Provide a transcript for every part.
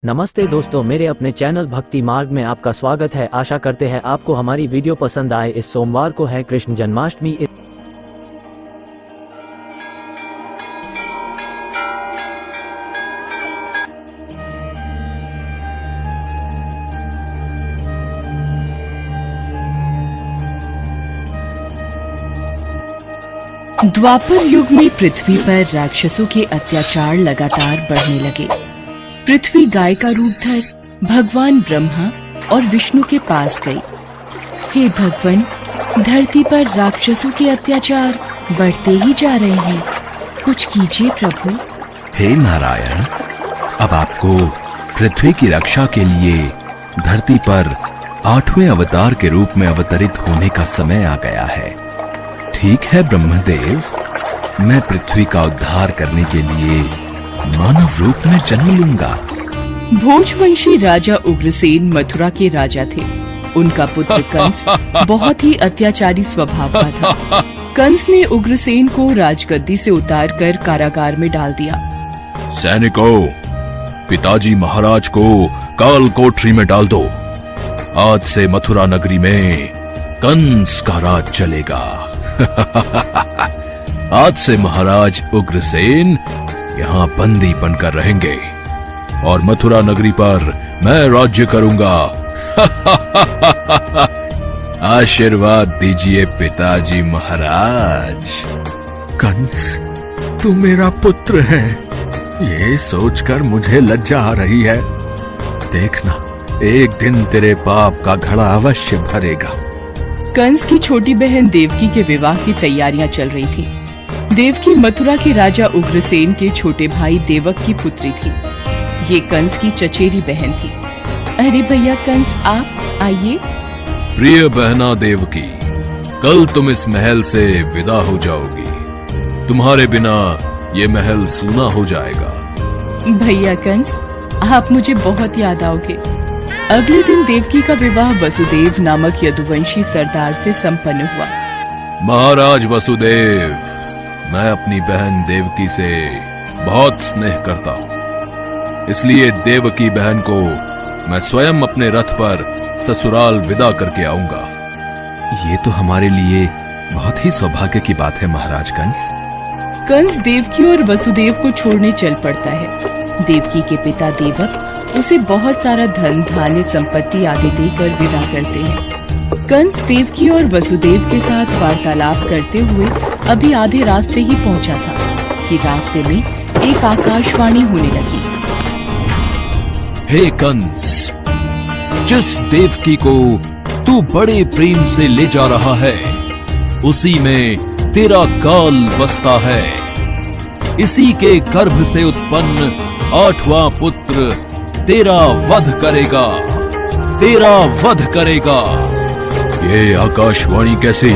नमस्ते दोस्तों, मेरे अपने चैनल भक्ति मार्ग में आपका स्वागत है। आशा करते हैं आपको हमारी वीडियो पसंद आए। इस सोमवार को है कृष्ण जन्माष्टमी। द्वापर युग में पृथ्वी पर राक्षसों के अत्याचार लगातार बढ़ने लगे। पृथ्वी गाय का रूप धर भगवान ब्रह्मा और विष्णु के पास गई। हे भगवान, धरती पर राक्षसों के अत्याचार बढ़ते ही जा रहे हैं, कुछ कीजिए प्रभु। हे नारायण, अब आपको पृथ्वी की रक्षा के लिए धरती पर 8वें अवतार के रूप में अवतरित होने का समय आ गया है। ठीक है ब्रह्मदेव, मैं पृथ्वी का उद्धार करने के लिए मानव रूप में जन्म लूंगा। भोजवंशी राजा उग्रसेन मथुरा के राजा थे। उनका पुत्र कंस बहुत ही अत्याचारी स्वभाव का था। कंस ने उग्रसेन को राजगद्दी से उतारकर कारागार में डाल दिया। सैनिकों, पिताजी महाराज को काल कोठरी में डाल दो। आज से मथुरा नगरी में कंस का राज चलेगा। आज से महाराज उग्रसेन यहाँ बंदी बनकर रहेंगे और मथुरा नगरी पर मैं राज्य करूंगा। आशीर्वाद दीजिए पिताजी महाराज। कंस, तू मेरा पुत्र है, ये सोचकर मुझे लज्जा आ रही है। देखना, एक दिन तेरे पाप का घड़ा अवश्य भरेगा। कंस की छोटी बहन देवकी के विवाह की तैयारियां चल रही थी। देवकी मथुरा के राजा उग्रसेन के छोटे भाई देवक की पुत्री थी। ये कंस की चचेरी बहन थी। अरे भैया कंस, आप आइए। प्रिय बहना देवकी, कल तुम इस महल से विदा हो जाओगी। तुम्हारे बिना ये महल सूना हो जाएगा। भैया कंस, आप मुझे बहुत याद आओगे। अगले दिन देवकी का विवाह वसुदेव नामक यदुवंशी सरदार से संपन्न हुआ। महाराज वसुदेव, मैं अपनी बहन देवकी से बहुत स्नेह करता हूँ, इसलिए देवकी बहन को मैं स्वयं अपने रथ पर ससुराल विदा करके आऊंगा। ये तो हमारे लिए बहुत ही सौभाग्य की बात है महाराज कंस। कंस देवकी और वसुदेव को छोड़ने चल पड़ता है। देवकी के पिता देवक उसे बहुत सारा धन धान्य संपत्ति आदि देकर विदा करते हैं। कंस देवकी और वसुदेव के साथ वार्तालाप करते हुए अभी आधे रास्ते ही पहुंचा था कि रास्ते में एक आकाशवाणी होने लगी। हे कंस, जिस देवकी को तू बड़े प्रेम से ले जा रहा है, उसी में तेरा काल बसता है। इसी के गर्भ से उत्पन्न 8वां पुत्र तेरा वध करेगा, तेरा वध करेगा। ये आकाशवाणी कैसी?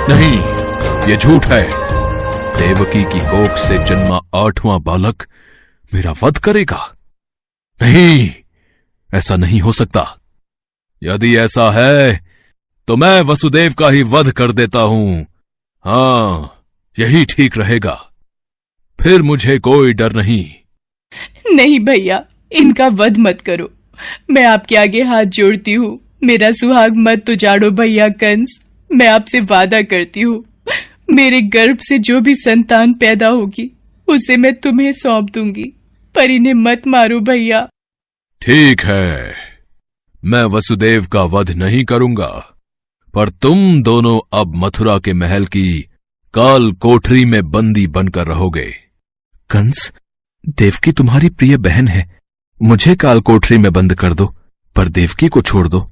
नहीं, ये झूठ है। देवकी की कोख से जन्मा 8वां बालक मेरा वध करेगा? नहीं, ऐसा नहीं हो सकता। यदि ऐसा है तो मैं वसुदेव का ही वध कर देता हूं। हाँ, यही ठीक रहेगा। फिर मुझे कोई डर नहीं। नहीं भैया, इनका वध मत करो। मैं आपके आगे हाथ जोड़ती हूँ। मेरा सुहाग मत उजाड़ो भैया कंस। मैं आपसे वादा करती हूँ, मेरे गर्भ से जो भी संतान पैदा होगी उसे मैं तुम्हें सौंप दूंगी, पर इन्हें मत मारो भैया। ठीक है, मैं वसुदेव का वध नहीं करूंगा, पर तुम दोनों अब मथुरा के महल की काल कोठरी में बंदी बनकर रहोगे। कंस, देवकी तुम्हारी प्रिय बहन है, मुझे काल कोठरी में बंद कर दो, पर देवकी को छोड़ दो।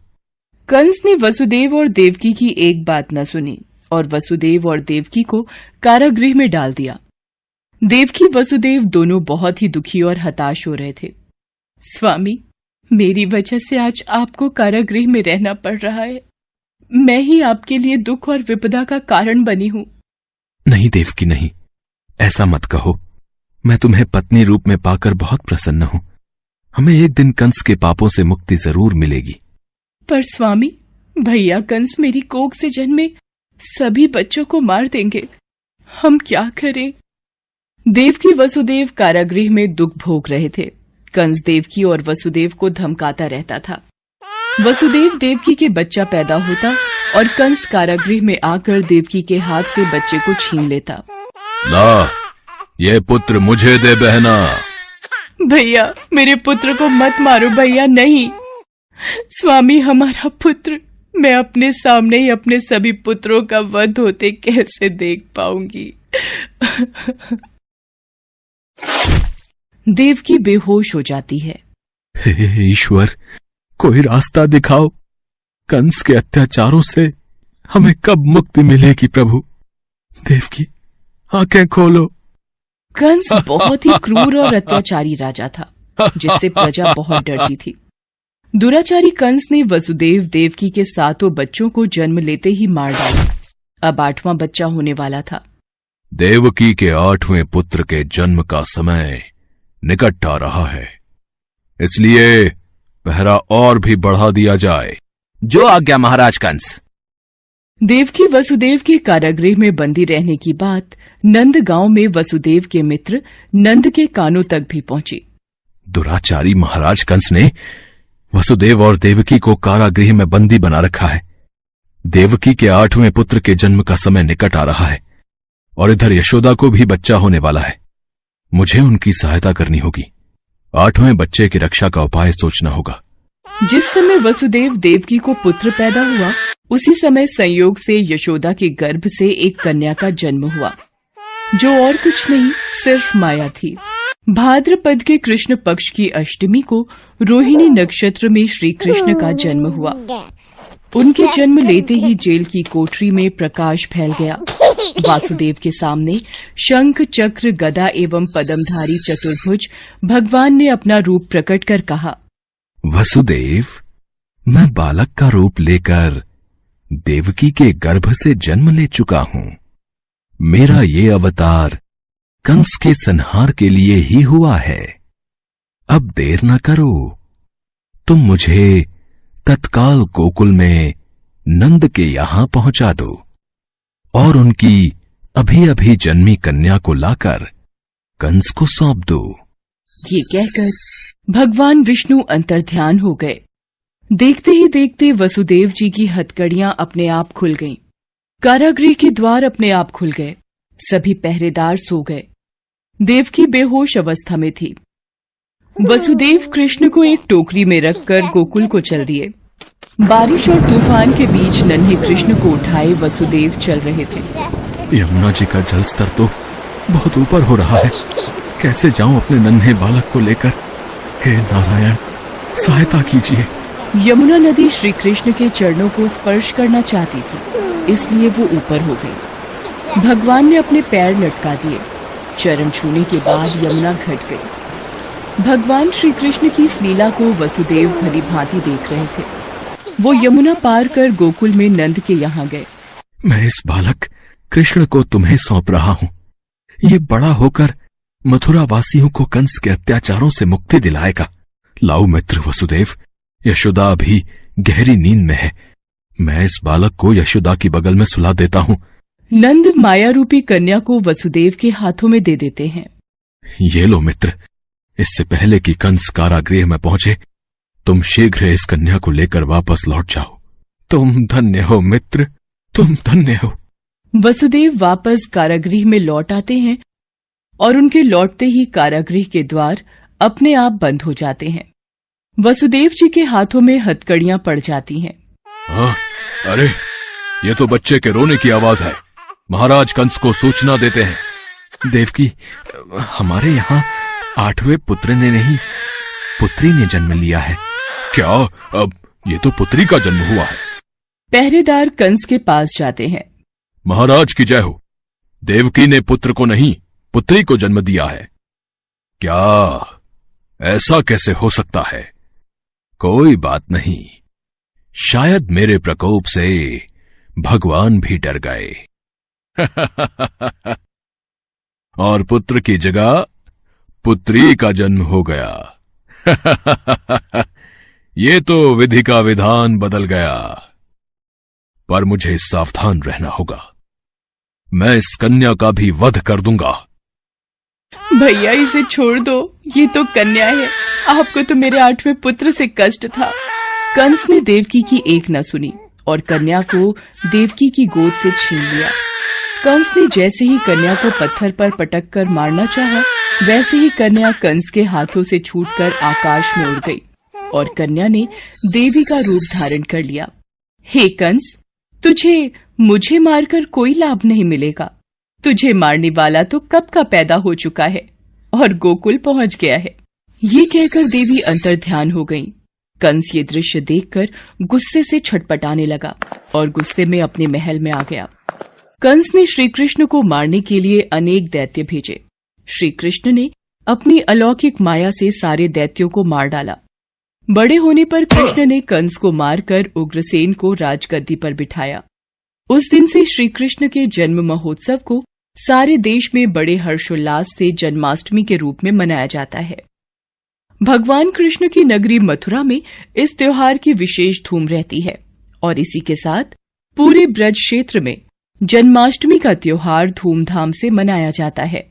कंस ने वसुदेव और देवकी की एक बात न सुनी और वसुदेव और देवकी को कारागृह में डाल दिया। देवकी वसुदेव दोनों बहुत ही दुखी और हताश हो रहे थे। स्वामी, मेरी वजह से आज आपको कारागृह में रहना पड़ रहा है। मैं ही आपके लिए दुख और विपदा का कारण बनी हूँ। नहीं देवकी, नहीं, ऐसा मत कहो। मैं तुम्हें पत्नी रूप में पाकर बहुत प्रसन्न हूँ। हमें एक दिन कंस के पापों से मुक्ति जरूर मिलेगी। पर स्वामी, भैया कंस मेरी कोख से जन्मे सभी बच्चों को मार देंगे। हम क्या करें? देवकी वसुदेव कारागृह में दुख भोग रहे थे। कंस देवकी और वसुदेव को धमकाता रहता था। वसुदेव देवकी के बच्चा पैदा होता और कंस कारागृह में आकर देवकी के हाथ से बच्चे को छीन लेता। ला, ये पुत्र मुझे दे बहना। भैया, मेरे पुत्र को मत मारो भैया, नहीं। स्वामी, हमारा पुत्र, मैं अपने सामने ही अपने सभी पुत्रों का वध होते कैसे देख पाऊंगी। देवकी बेहोश हो जाती है। हे ईश्वर, कोई रास्ता दिखाओ। कंस के अत्याचारों से हमें कब मुक्ति मिलेगी प्रभु। देवकी, आंखें खोलो। कंस बहुत ही क्रूर और अत्याचारी राजा था, जिससे प्रजा बहुत डरती थी। दुराचारी कंस ने वसुदेव देवकी के 7 बच्चों को जन्म लेते ही मार डाला। अब 8वां बच्चा होने वाला था। देवकी के 8वें पुत्र के जन्म का समय निकट आ रहा है, इसलिए पहरा और भी बढ़ा दिया जाए। जो आज्ञा महाराज कंस। देवकी वसुदेव के कारागृह में बंदी रहने की बात नंद गांव में वसुदेव के मित्र नंद के कानों तक भी पहुंची। दुराचारी महाराज कंस ने वसुदेव और देवकी को कारागृह में बंदी बना रखा है। देवकी के 8वें पुत्र के जन्म का समय निकट आ रहा है और इधर यशोदा को भी बच्चा होने वाला है। मुझे उनकी सहायता करनी होगी। 8वें बच्चे की रक्षा का उपाय सोचना होगा। जिस समय वसुदेव देवकी को पुत्र पैदा हुआ, उसी समय संयोग से यशोदा के गर्भ से एक कन्या का जन्म हुआ, जो और कुछ नहीं, सिर्फ माया थी। भाद्रपद के कृष्ण पक्ष की अष्टमी को रोहिणी नक्षत्र में श्री कृष्ण का जन्म हुआ। उनके जन्म लेते ही जेल की कोठरी में प्रकाश फैल गया। वासुदेव के सामने शंख, चक्र, गदा एवं पद्मधारी चतुर्भुज भगवान ने अपना रूप प्रकट कर कहा, वसुदेव, मैं बालक का रूप लेकर देवकी के गर्भ से जन्म ले चुका हूं। मेरा ये अवतार कंस के संहार के लिए ही हुआ है। अब देर न करो, तुम मुझे तत्काल गोकुल में नंद के यहां पहुंचा दो और उनकी अभी अभी जन्मी कन्या को लाकर कंस को सौंप दो। ये कहकर भगवान विष्णु अंतर्ध्यान हो गए। देखते ही देखते वसुदेव जी की हथकड़ियां अपने आप खुल गईं। कारागृह के द्वार अपने आप खुल गए। सभी पहरेदार सो गए। देवकी बेहोश अवस्था में थी। वसुदेव कृष्ण को एक टोकरी में रखकर गोकुल को चल दिए। बारिश और तूफान के बीच नन्हे कृष्ण को उठाए वसुदेव चल रहे थे। यमुना जी का जल स्तर तो बहुत ऊपर हो रहा है। कैसे जाऊं अपने नन्हे बालक को लेकर? हे नारायण, सहायता कीजिए। यमुना नदी श्री कृष्ण के चरणों को स्पर्श करना चाहती थी, इसलिए वो ऊपर हो गई। भगवान ने अपने पैर लटका दिए। चरण छूने के बाद यमुना घट गई। भगवान श्री कृष्ण की इस लीला को वसुदेव भली भांति देख रहे थे। वो यमुना पार कर गोकुल में नंद के यहाँ गए। मैं इस बालक कृष्ण को तुम्हें सौंप रहा हूं। ये बड़ा होकर मथुरा वासियों को कंस के अत्याचारों से मुक्ति दिलाएगा। लाओ मित्र वसुदेव, यशोदा अभी गहरी नींद में है। मैं इस बालक को यशोदा की बगल में सुला देता हूं। नंद माया रूपी कन्या को वसुदेव के हाथों में दे देते हैं। ये लो मित्र, इससे पहले कि कंस कारागृह में पहुंचे, तुम शीघ्र इस कन्या को लेकर वापस लौट जाओ। तुम धन्य हो मित्र, तुम धन्य हो। वसुदेव वापस कारागृह में लौट आते हैं और उनके लौटते ही कारागृह के द्वार अपने आप बंद हो जाते हैं। वसुदेव जी के हाथों में हथकड़ियां पड़ जाती हैं। हाँ, अरे ये तो बच्चे के रोने की आवाज है। महाराज कंस को सूचना देते हैं। देवकी, हमारे यहाँ 8वें पुत्र ने नहीं, पुत्री ने जन्म लिया है। क्या? अब ये तो पुत्री का जन्म हुआ है। पहरेदार कंस के पास जाते हैं। महाराज की जय हो। देवकी ने पुत्र को नहीं, पुत्री को जन्म दिया है। क्या? ऐसा कैसे हो सकता है? कोई बात नहीं, शायद मेरे प्रकोप से भगवान भी डर गए और पुत्र की जगह पुत्री का जन्म हो गया। ये तो विधि का विधान बदल गया। पर मुझे सावधान रहना होगा। मैं इस कन्या का भी वध कर दूंगा। भैया इसे छोड़ दो, ये तो कन्या है, आपको तो मेरे 8वें पुत्र से कष्ट था। कंस ने देवकी की एक न सुनी और कन्या को देवकी की गोद से छीन लिया। कंस ने जैसे ही कन्या को पत्थर पर पटक कर मारना चाहा, वैसे ही कन्या कंस के हाथों से छूटकर आकाश में उड़ गई और कन्या ने देवी का रूप धारण कर लिया। हे कंस, तुझे मुझे मारकर कोई लाभ नहीं मिलेगा। तुझे मारने वाला तो कब का पैदा हो चुका है और गोकुल पहुंच गया है। ये कहकर देवी अंतर्ध्यान हो गईं। कंस ये दृश्य देखकर गुस्से से छटपटाने लगा और गुस्से में अपने महल में आ गया। कंस ने श्री कृष्ण को मारने के लिए अनेक दैत्य भेजे। श्री कृष्ण ने अपनी अलौकिक माया से सारे दैत्यों को मार डाला। बड़े होने पर कृष्ण ने कंस को मारकर उग्रसेन को राजगद्दी पर बिठाया। उस दिन से श्री कृष्ण के जन्म महोत्सव को सारे देश में बड़े हर्षोल्लास से जन्माष्टमी के रूप में मनाया जाता है। भगवान कृष्ण की नगरी मथुरा में इस त्योहार की विशेष धूम रहती है और इसी के साथ पूरे ब्रज क्षेत्र में जन्माष्टमी का त्योहार धूमधाम से मनाया जाता है।